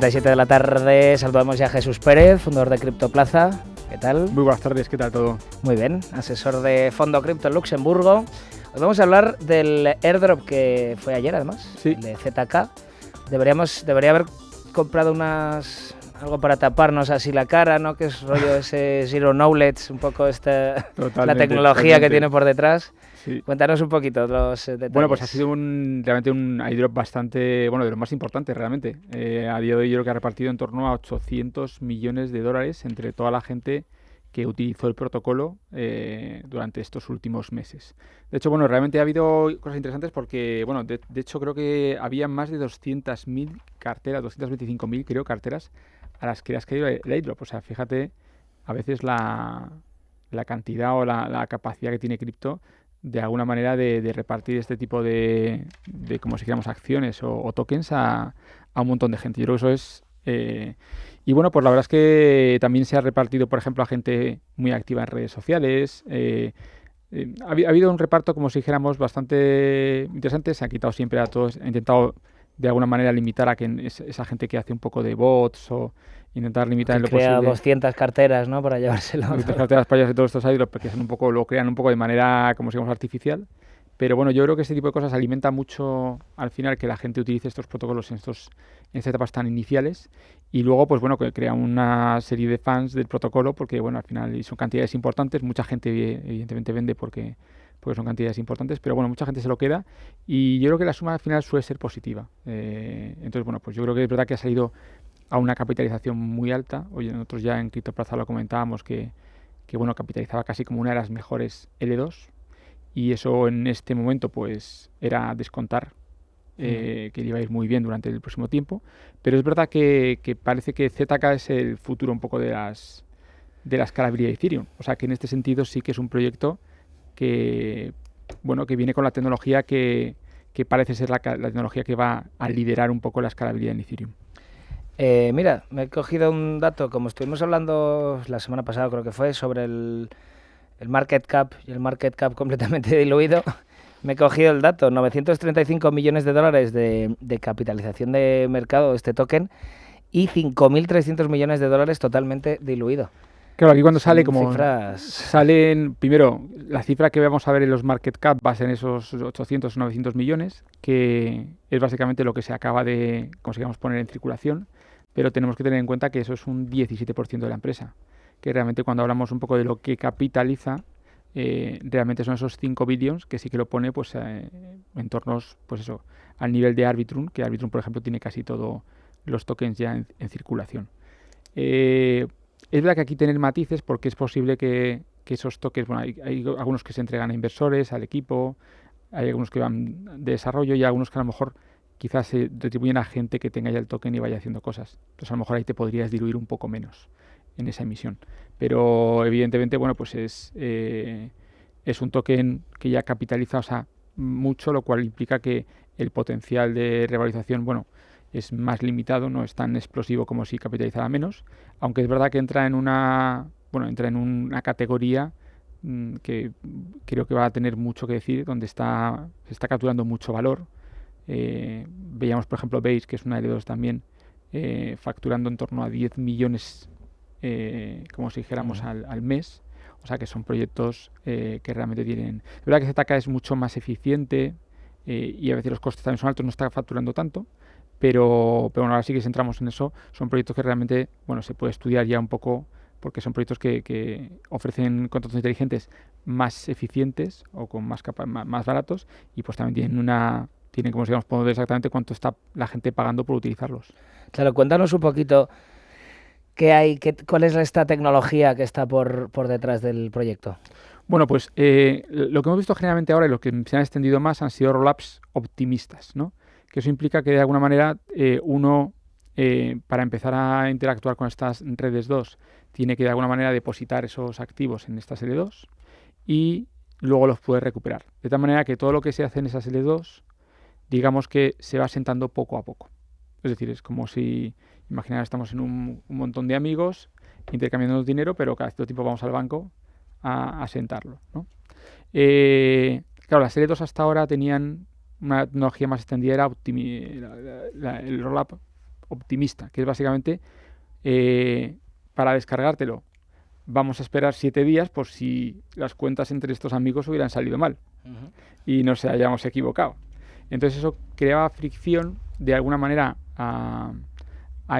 7 de la tarde, saludamos ya a Jesús Pérez, fundador de Criptoplaza. ¿Qué tal? Muy buenas tardes, ¿qué tal todo? Muy bien, asesor de Fondo Cripto en Luxemburgo. Hoy vamos a hablar del airdrop que fue ayer, además, sí. El de ZK. Debería haber comprado algo para taparnos así la cara, ¿no? Que es rollo ese Zero Knowledge, un poco la tecnología que tiene por detrás. Sí. Cuéntanos un poquito los detalles. Bueno, pues ha sido realmente un airdrop bastante, bueno, de los más importantes realmente. A día de hoy yo creo que ha repartido en torno a 800 millones de dólares entre toda la gente que utilizó el protocolo durante estos últimos meses. De hecho, bueno, realmente ha habido cosas interesantes porque, bueno, de hecho creo que había más de 200.000 carteras, 225.000 creo carteras a las que le has caído el airdrop. O sea, fíjate a veces la cantidad o la capacidad que tiene cripto de alguna manera de repartir este tipo de como si dijéramos acciones o tokens a un montón de gente. Yo creo que eso es... y bueno, pues la verdad es que también se ha repartido, por ejemplo, a gente muy activa en redes sociales. Ha habido un reparto, como si dijéramos, bastante interesante. Se ha quitado siempre a todos, ha intentado de alguna manera limitar a esa gente que hace un poco de bots o intentar limitar en lo posible. Crea 200 carteras, ¿no? Para llevárselo. 200 carteras para llevarse todos estos airdrops porque lo crean un poco de manera, como digamos, artificial. Pero bueno, yo creo que este tipo de cosas alimenta mucho al final que la gente utilice estos protocolos en estas etapas tan iniciales y luego, pues bueno, que crea una serie de fans del protocolo porque, bueno, al final son cantidades importantes. Mucha gente evidentemente vende porque son cantidades importantes, pero bueno, mucha gente se lo queda y yo creo que la suma al final suele ser positiva. Entonces, bueno, pues yo creo que es verdad que ha salido a una capitalización muy alta. Oye, nosotros ya en Criptoplaza lo comentábamos que bueno, capitalizaba casi como una de las mejores L2 y eso en este momento pues era descontar que le iba a ir muy bien durante el próximo tiempo, pero es verdad que parece que ZK es el futuro un poco de la escalabilidad de Ethereum. O sea que en este sentido sí que es un proyecto que viene con la tecnología que parece ser la tecnología que va a liderar un poco la escalabilidad en Ethereum. Mira, me he cogido un dato, como estuvimos hablando la semana pasada, creo que fue, sobre el market cap y el market cap completamente diluido. Me he cogido el dato, 935 millones de dólares de capitalización de mercado de este token y 5.300 millones de dólares totalmente diluido. Claro, aquí cuando sale como cifras... salen, primero, la cifra que vamos a ver en los market cap va a ser en esos 800 o 900 millones, que es básicamente lo que se acaba de, consigamos poner en circulación, pero tenemos que tener en cuenta que eso es un 17% de la empresa, que realmente cuando hablamos un poco de lo que capitaliza, realmente son esos 5 billions que sí que lo pone pues en tornos, pues eso, al nivel de Arbitrum, que Arbitrum, por ejemplo, tiene casi todos los tokens ya en circulación. Es verdad que aquí tener matices porque es posible que esos tokens, bueno, hay algunos que se entregan a inversores, al equipo, hay algunos que van de desarrollo y algunos que a lo mejor quizás se retribuyen a gente que tenga ya el token y vaya haciendo cosas. Entonces a lo mejor ahí te podrías diluir un poco menos en esa emisión. Pero evidentemente, bueno, pues es un token que ya capitaliza, o sea, mucho, lo cual implica que el potencial de revalorización, bueno, es más limitado, no es tan explosivo como si capitalizara menos, aunque es verdad que entra en una categoría que creo que va a tener mucho que decir, donde se está capturando mucho valor. Veíamos, por ejemplo, Base, que es una L2 también, facturando en torno a 10 millones, como si dijéramos, al mes. O sea que son proyectos que realmente tienen... Es verdad que ZK es mucho más eficiente y a veces los costes también son altos, no está facturando tanto. Pero bueno, ahora sí que si entramos en eso, son proyectos que realmente, bueno, se puede estudiar ya un poco porque son proyectos que ofrecen contratos inteligentes más eficientes o con más baratos y pues también tienen como digamos, podemos ver exactamente cuánto está la gente pagando por utilizarlos. Claro, cuéntanos un poquito cuál es esta tecnología que está por detrás del proyecto. Bueno, pues lo que hemos visto generalmente ahora y lo que se han extendido más han sido rollups optimistas, ¿no? Que eso implica que de alguna manera uno, para empezar a interactuar con estas redes 2, tiene que de alguna manera depositar esos activos en estas L2 y luego los puede recuperar. De tal manera que todo lo que se hace en esas L2, digamos que se va asentando poco a poco. Es decir, es como si, imaginar, estamos en un montón de amigos intercambiando dinero, pero cada cierto tiempo vamos al banco a asentarlo, ¿no? Claro, las L2 hasta ahora tenían una tecnología más extendida, era el rollup optimista, que es básicamente para descargártelo vamos a esperar 7 días por si las cuentas entre estos amigos hubieran salido mal y no se hayamos equivocado. Entonces eso creaba fricción de alguna manera a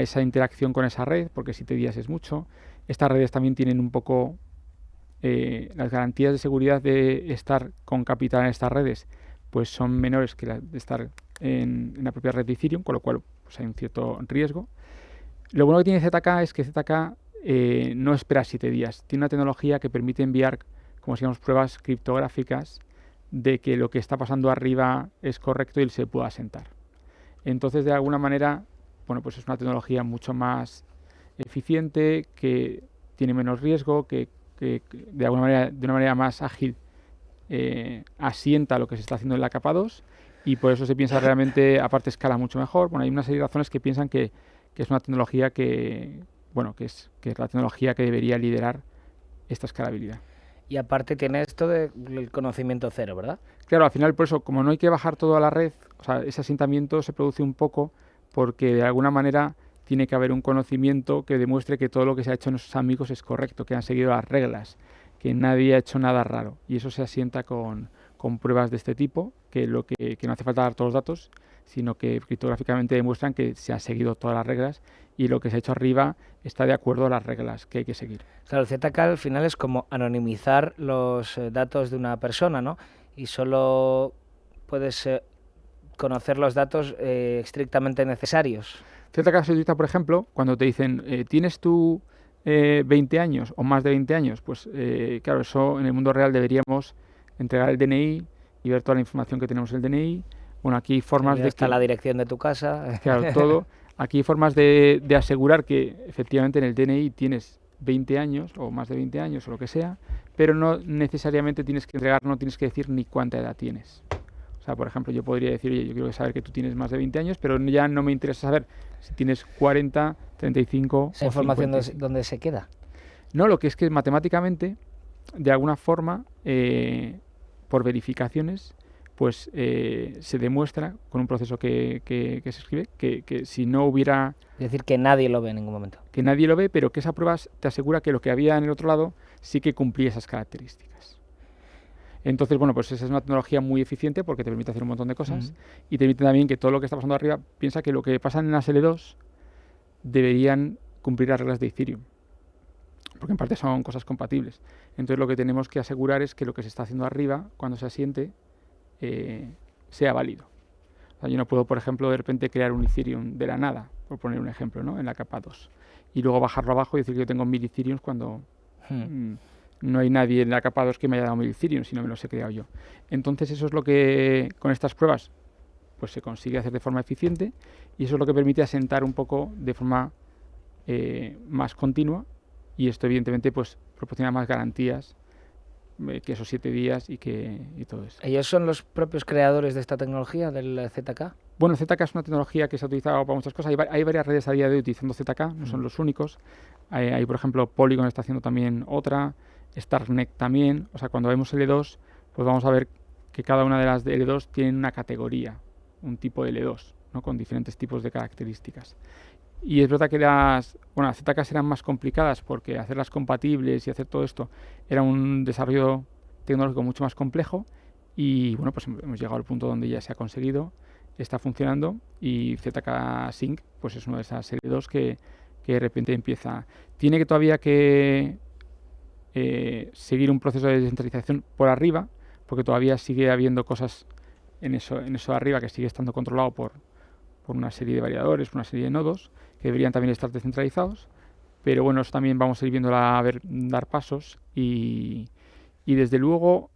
esa interacción con esa red, porque 7 días es mucho. Estas redes también tienen un poco las garantías de seguridad de estar con capital en estas redes, pues son menores que las de estar en la propia red de Ethereum, con lo cual pues, hay un cierto riesgo. Lo bueno que tiene ZK es que ZK no espera 7 días. Tiene una tecnología que permite enviar, como si digamos, pruebas criptográficas de que lo que está pasando arriba es correcto y se pueda asentar. Entonces, de alguna manera, bueno, pues es una tecnología mucho más eficiente, que tiene menos riesgo, que de alguna manera, de una manera más ágil, asienta lo que se está haciendo en la capa 2 y por eso se piensa realmente, aparte escala mucho mejor. Bueno, hay una serie de razones que piensan que es una tecnología que es la tecnología que debería liderar esta escalabilidad. Y aparte tiene esto del conocimiento cero, ¿verdad? Claro, al final por eso, como no hay que bajar todo a la red, o sea, ese asentamiento se produce un poco porque de alguna manera tiene que haber un conocimiento que demuestre que todo lo que se ha hecho en esos amigos es correcto, que han seguido las reglas, que nadie ha hecho nada raro. Y eso se asienta con pruebas de este tipo, que no hace falta dar todos los datos, sino que criptográficamente demuestran que se han seguido todas las reglas y lo que se ha hecho arriba está de acuerdo a las reglas que hay que seguir. Claro, el ZK al final es como anonimizar los datos de una persona, ¿no? Y solo puedes conocer los datos estrictamente necesarios. ZK se utiliza, por ejemplo, cuando te dicen, ¿tienes tú 20 años o más de 20 años? Pues claro, eso en el mundo real deberíamos entregar el DNI y ver toda la información que tenemos en el DNI. Bueno, aquí hay formas de... Está la dirección de tu casa. Claro, todo. Aquí hay formas de asegurar que efectivamente en el DNI tienes 20 años o más de 20 años o lo que sea, pero no necesariamente tienes que entregar, no tienes que decir ni cuánta edad tienes. O sea, por ejemplo, yo podría decir, oye, yo quiero saber que tú tienes más de 20 años, pero ya no me interesa saber si tienes 40, 35 ¿Esa información dónde se queda? No, lo que es que matemáticamente, de alguna forma, por verificaciones, pues se demuestra con un proceso que se escribe que si no hubiera... Es decir, que nadie lo ve en ningún momento. Que nadie lo ve, pero que esa prueba te asegura que lo que había en el otro lado sí que cumplía esas características. Entonces, bueno, pues esa es una tecnología muy eficiente porque te permite hacer un montón de cosas y te permite también que todo lo que está pasando arriba, piensa que lo que pasa en las L2 deberían cumplir las reglas de Ethereum, porque en parte son cosas compatibles. Entonces lo que tenemos que asegurar es que lo que se está haciendo arriba, cuando se asiente, sea válido. O sea, yo no puedo, por ejemplo, de repente crear un Ethereum de la nada, por poner un ejemplo, ¿no? En la capa 2, y luego bajarlo abajo y decir que yo tengo 1000 Ethereums cuando no hay nadie en la capa 2 que me haya dado 1000 Ethereum, sino me los he creado yo. Entonces eso es lo que con estas pruebas pues se consigue hacer de forma eficiente y eso es lo que permite asentar un poco de forma más continua y esto evidentemente pues proporciona más garantías que esos 7 días y todo eso. ¿Ellos son los propios creadores de esta tecnología, del ZK? Bueno, ZK es una tecnología que se ha utilizado para muchas cosas. Hay varias redes a día de hoy utilizando ZK, no son los únicos. Hay, por ejemplo, Polygon está haciendo también otra, Starknet también. O sea, cuando vemos L2, pues vamos a ver que cada una de las de L2 tiene una categoría, un tipo de L2, ¿no? Con diferentes tipos de características. Y es verdad que las ZK eran más complicadas porque hacerlas compatibles y hacer todo esto era un desarrollo tecnológico mucho más complejo y bueno, pues hemos llegado al punto donde ya se ha conseguido, está funcionando y ZK Sync pues es una de esas L2 que de repente empieza. Tiene que todavía que seguir un proceso de descentralización por arriba porque todavía sigue habiendo cosas en eso de arriba que sigue estando controlado por una serie de variadores, por una serie de nodos que deberían también estar descentralizados, pero bueno, eso también vamos a ir viéndola dar pasos y desde luego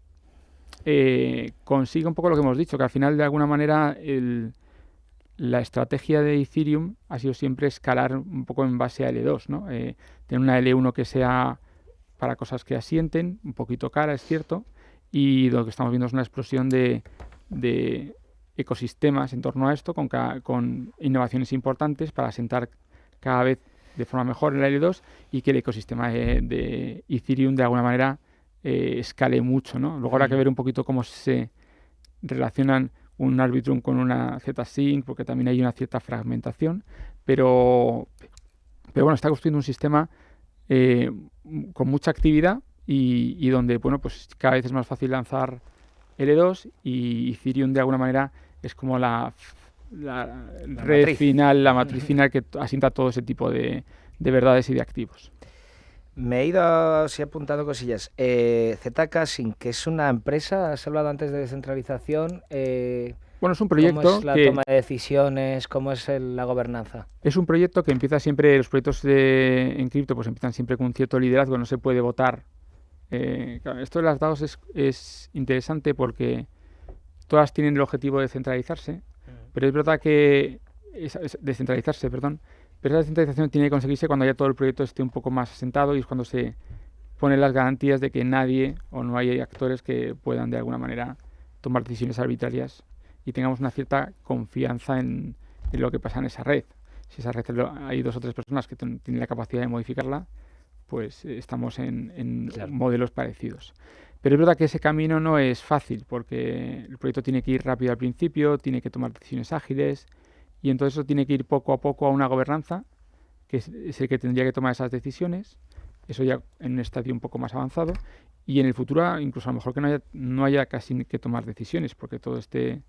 consigue un poco lo que hemos dicho, que al final de alguna manera la estrategia de Ethereum ha sido siempre escalar un poco en base a L2, ¿no? Tener una L1 que sea para cosas que asienten, un poquito cara, es cierto, y lo que estamos viendo es una explosión de ecosistemas en torno a esto, con innovaciones importantes para asentar cada vez de forma mejor en la L2 y que el ecosistema de Ethereum de alguna manera escale mucho, ¿no? Luego habrá que ver un poquito cómo se relacionan un Arbitrum con una Z-Sync, porque también hay una cierta fragmentación, pero bueno, está construyendo un sistema con mucha actividad y donde, bueno, pues cada vez es más fácil lanzar L2 y Ethereum de alguna manera es como la red matriz final, la matriz final que asienta todo ese tipo de verdades y de activos. Me he ido así apuntando cosillas. ZK-Sync, que es una empresa, has hablado antes de descentralización. Bueno, es un proyecto ¿Cómo es la toma de decisiones? ¿Cómo es la gobernanza? Es un proyecto que empieza siempre, los proyectos en cripto pues empiezan siempre con un cierto liderazgo, no se puede votar. Claro, esto de las DAOs es interesante porque todas tienen el objetivo de centralizarse, pero es verdad que descentralizarse, perdón, pero esa descentralización tiene que conseguirse cuando ya todo el proyecto esté un poco más asentado y es cuando se ponen las garantías de que nadie o no hay actores que puedan de alguna manera tomar decisiones arbitrarias y tengamos una cierta confianza en lo que pasa en esa red. Si esa red hay 2 o 3 personas que tienen la capacidad de modificarla, pues estamos en Claro. modelos parecidos. Pero es verdad que ese camino no es fácil porque el proyecto tiene que ir rápido al principio, tiene que tomar decisiones ágiles y entonces eso tiene que ir poco a poco a una gobernanza que es el que tendría que tomar esas decisiones, eso ya en un estadio un poco más avanzado y en el futuro incluso a lo mejor que no haya casi que tomar decisiones porque todo esté,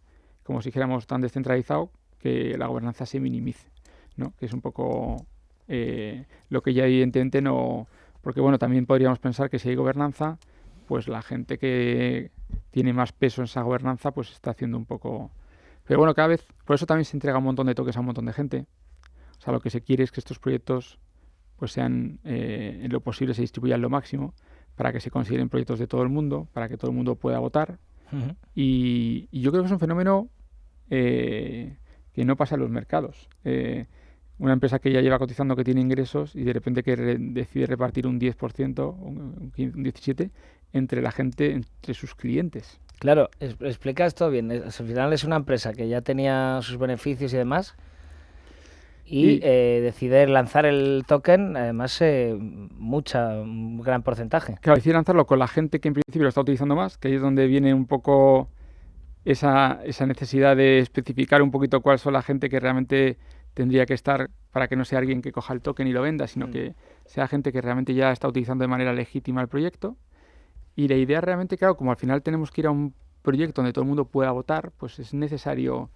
como si dijéramos, tan descentralizado que la gobernanza se minimice, ¿no? Que es un poco lo que ya evidentemente no... Porque bueno, también podríamos pensar que si hay gobernanza, pues la gente que tiene más peso en esa gobernanza pues está haciendo un poco... Pero bueno, cada vez... Por eso también se entrega un montón de tokens a un montón de gente. O sea, lo que se quiere es que estos proyectos pues sean, en lo posible, se distribuyan lo máximo para que se consideren proyectos de todo el mundo, para que todo el mundo pueda votar. Y yo creo que es un fenómeno que no pasa en los mercados. Una empresa que ya lleva cotizando, que tiene ingresos y de repente que decide repartir un 10%, un 17% entre la gente, entre sus clientes. Claro, explica esto bien. Al final es una empresa que ya tenía sus beneficios y demás y decide lanzar el token, además un gran porcentaje. Claro, decide lanzarlo con la gente que en principio lo está utilizando más, que ahí es donde viene un poco esa necesidad de especificar un poquito cuál son la gente que realmente tendría que estar para que no sea alguien que coja el token y lo venda, sino que sea gente que realmente ya está utilizando de manera legítima el proyecto. Y la idea realmente, claro, como al final tenemos que ir a un proyecto donde todo el mundo pueda votar, pues es necesario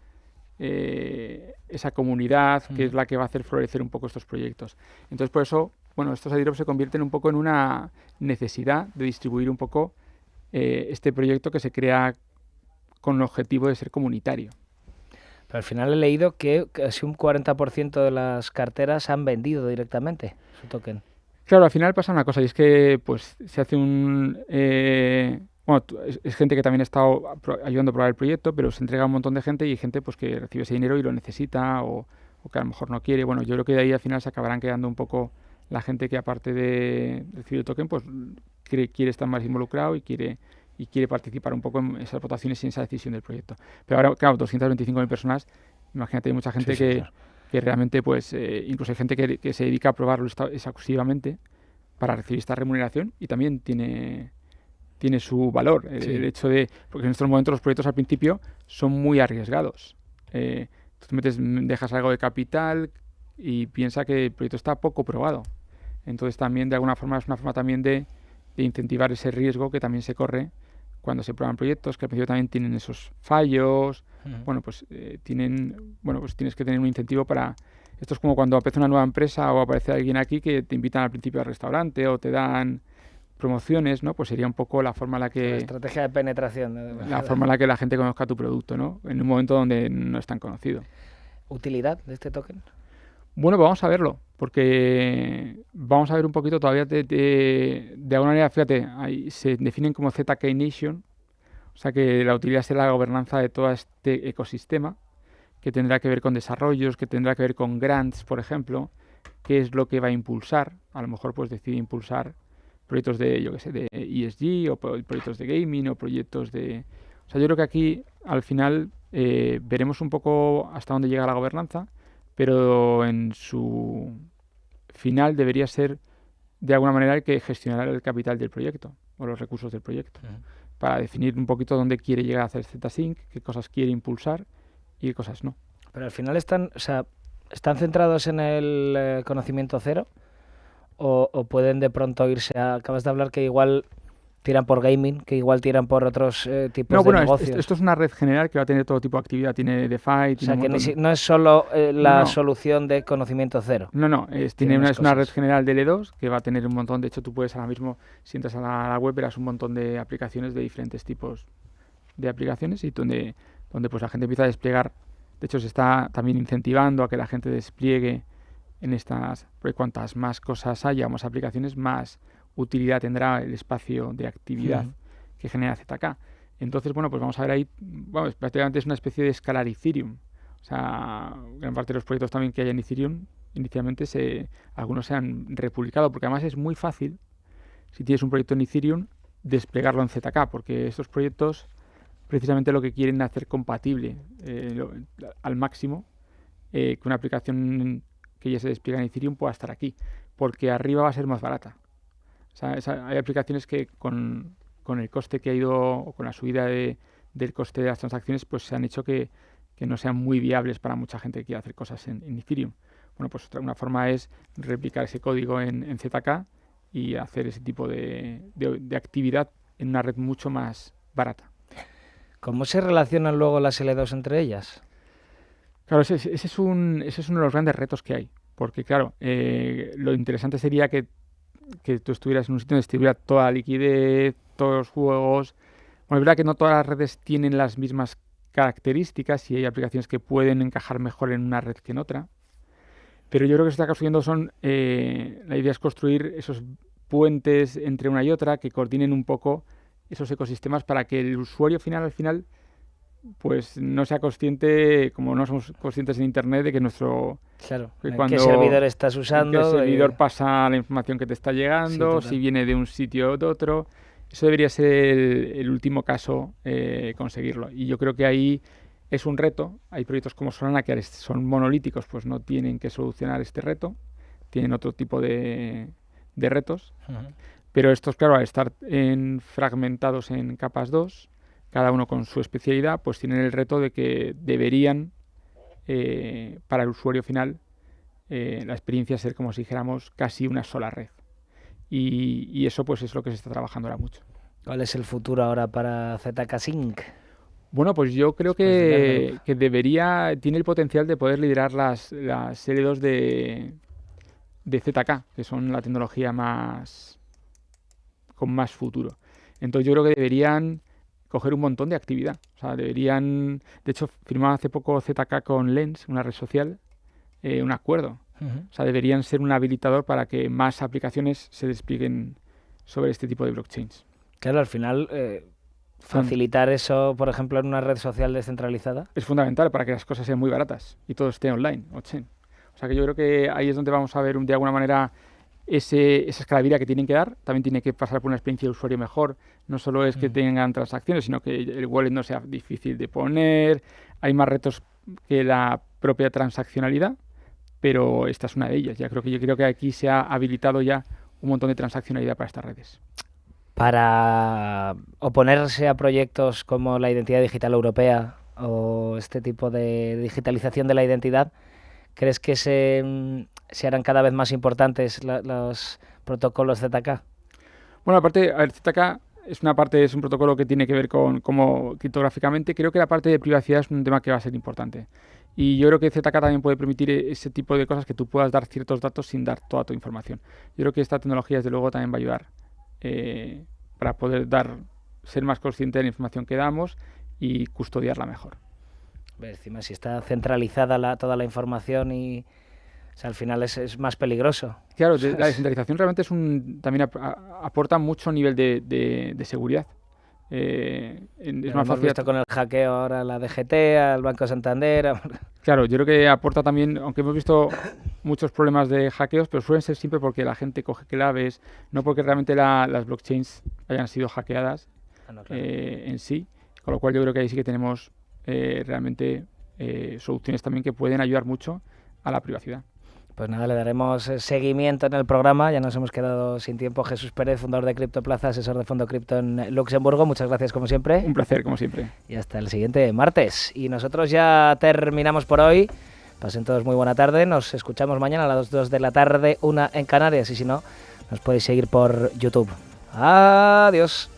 esa comunidad que es la que va a hacer florecer un poco estos proyectos. Entonces, por eso, bueno, estos airdrops se convierten un poco en una necesidad de distribuir un poco este proyecto que se crea con el objetivo de ser comunitario. Pero al final he leído que casi un 40% de las carteras han vendido directamente su token. Claro, al final pasa una cosa y es que pues se hace bueno, es gente que también ha estado ayudando a probar el proyecto, pero se entrega a un montón de gente y hay gente pues que recibe ese dinero y lo necesita o que a lo mejor no quiere. Bueno, yo creo que de ahí al final se acabarán quedando un poco la gente que aparte de recibir el token pues quiere estar más involucrado y quiere participar un poco en esas votaciones y en esa decisión del proyecto. Pero ahora, claro, 225.000 personas, imagínate, hay mucha gente claro, que realmente, pues, incluso hay gente que se dedica a probarlo exclusivamente para recibir esta remuneración y también tiene su valor. El hecho de, porque en estos momentos los proyectos al principio son muy arriesgados. Tú dejas algo de capital y piensa que el proyecto está poco probado. Entonces también de alguna forma es una forma también de incentivar ese riesgo que también se corre cuando se prueban proyectos, que al principio también tienen esos fallos. Bueno, pues pues tienes que tener un incentivo para... Esto es como cuando aparece una nueva empresa o aparece alguien aquí que te invitan al principio al restaurante o te dan promociones, ¿no? Pues sería un poco la forma en la que... La estrategia de penetración. La forma en la que la gente conozca tu producto, ¿no? En un momento donde no es tan conocido. ¿Utilidad de este token? Bueno, pues vamos a verlo, porque vamos a ver un poquito todavía de alguna manera, fíjate, ahí se definen como ZK Nation, o sea que la utilidad será la gobernanza de todo este ecosistema, que tendrá que ver con desarrollos, que tendrá que ver con grants, por ejemplo, qué es lo que va a impulsar. A lo mejor pues decide impulsar proyectos de, yo qué sé, de ESG o proyectos de gaming o proyectos de... O sea, yo creo que aquí al final veremos un poco hasta dónde llega la gobernanza, pero en su final debería ser de alguna manera el que gestionará el capital del proyecto o los recursos del proyecto para definir un poquito dónde quiere llegar a hacer ZSync, qué cosas quiere impulsar y qué cosas no. Pero al final están, o sea, ¿están centrados en el conocimiento cero? O pueden de pronto irse a... Acabas de hablar que igual tiran por gaming, que igual tiran por otros tipos No, de bueno, negocios. esto es una red general que va a tener todo tipo de actividad. Tiene DeFi, O tiene sea, un que montón... no es solo la No. solución de conocimiento cero. No, Tiene más es una red cosas. general de L2 que va a tener un montón. De hecho, tú puedes ahora mismo, si entras a la web, verás un montón de aplicaciones de diferentes tipos de aplicaciones y donde pues la gente empieza a desplegar. De hecho, se está también incentivando a que la gente despliegue en estas, porque cuantas más cosas haya, más aplicaciones, más utilidad tendrá el espacio de actividad que genera ZK. Entonces, bueno, pues vamos a ver ahí, vamos, prácticamente es una especie de escalar Ethereum. O sea, gran parte de los proyectos también que hay en Ethereum, inicialmente algunos se han republicado, porque además es muy fácil, si tienes un proyecto en Ethereum, desplegarlo en ZK, porque estos proyectos precisamente lo que quieren hacer compatible al máximo que una aplicación que ya se despliega en Ethereum pueda estar aquí, porque arriba va a ser más barata. O sea, hay aplicaciones que con el coste que ha ido, o con la subida del coste de las transacciones, pues se han hecho que no sean muy viables para mucha gente que quiera hacer cosas en Ethereum. Bueno, pues una forma es replicar ese código en ZK y hacer ese tipo de actividad en una red mucho más barata. ¿Cómo se relacionan luego las L2 entre ellas? Claro, ese es uno de los grandes retos que hay. Porque, claro, lo interesante sería que tú estuvieras en un sitio donde estuviera toda la liquidez, todos los juegos. Bueno, es verdad que no todas las redes tienen las mismas características y hay aplicaciones que pueden encajar mejor en una red que en otra. Pero yo creo que se está construyendo la idea es construir esos puentes entre una y otra que coordinen un poco esos ecosistemas para que el usuario final, al final, pues no sea consciente, como no somos conscientes en Internet, de que Claro, cuando qué servidor estás en usando. qué servidor pasa la información que te está llegando, Sí, si viene de un sitio o de otro. Eso debería ser el último caso, conseguirlo. Y yo creo que ahí es un reto. Hay proyectos como Solana que son monolíticos, pues no tienen que solucionar este reto. Tienen otro tipo de retos. Pero estos, claro, al estar fragmentados en capas 2, cada uno con su especialidad, pues tienen el reto de que deberían, para el usuario final, la experiencia ser como si dijéramos casi una sola red. Y eso pues es lo que se está trabajando ahora mucho. ¿Cuál es el futuro ahora para ZK Sync? Bueno, pues yo creo que tiene el potencial de poder liderar las L2 de ZK, que son la tecnología con más futuro. Entonces yo creo que deberían coger un montón de actividad. O sea, de hecho, firmaba hace poco ZK con Lens, una red social, un acuerdo. O sea, deberían ser un habilitador para que más aplicaciones se desplieguen sobre este tipo de blockchains. Claro, al final, facilitar eso, por ejemplo, en una red social descentralizada. Es fundamental para que las cosas sean muy baratas y todo esté online, on-chain. O sea, que yo creo que ahí es donde vamos a ver de alguna manera esa escalabilidad que tienen que dar. También tiene que pasar por una experiencia de usuario mejor. No solo es que tengan transacciones, sino que el wallet no sea difícil de poner. Hay más retos que la propia transaccionalidad, pero esta es una de ellas. Yo creo que aquí se ha habilitado ya un montón de transaccionalidad para estas redes. Para oponerse a proyectos como la identidad digital europea o este tipo de digitalización de la identidad, ¿crees que se harán cada vez más importantes los protocolos ZK? Bueno, aparte, a ver, ZK es un protocolo que tiene que ver con cómo criptográficamente. Creo que la parte de privacidad es un tema que va a ser importante. Y yo creo que ZK también puede permitir ese tipo de cosas, que tú puedas dar ciertos datos sin dar toda tu información. Yo creo que esta tecnología, desde luego, también va a ayudar para poder ser más consciente de la información que damos y custodiarla mejor. Encima, si está centralizada toda la información y... O sea, al final es más peligroso. Claro, la descentralización realmente también aporta mucho nivel de seguridad. Es más fácil. Visto con el hackeo ahora la DGT, al Banco Santander. Claro, yo creo que aporta también, aunque hemos visto muchos problemas de hackeos, pero suelen ser siempre porque la gente coge claves, no porque realmente las blockchains hayan sido hackeadas en sí. Con lo cual yo creo que ahí sí que tenemos realmente soluciones también que pueden ayudar mucho a la privacidad. Pues nada, le daremos seguimiento en el programa. Ya nos hemos quedado sin tiempo. Jesús Pérez, fundador de Criptoplaza, asesor de Fondo Cripto en Luxemburgo. Muchas gracias, como siempre. Un placer, como siempre. Y hasta el siguiente martes. Y nosotros ya terminamos por hoy. Pasen todos muy buena tarde. Nos escuchamos mañana a las 2 de la tarde, 1 en Canarias. Y si no, nos podéis seguir por YouTube. Adiós.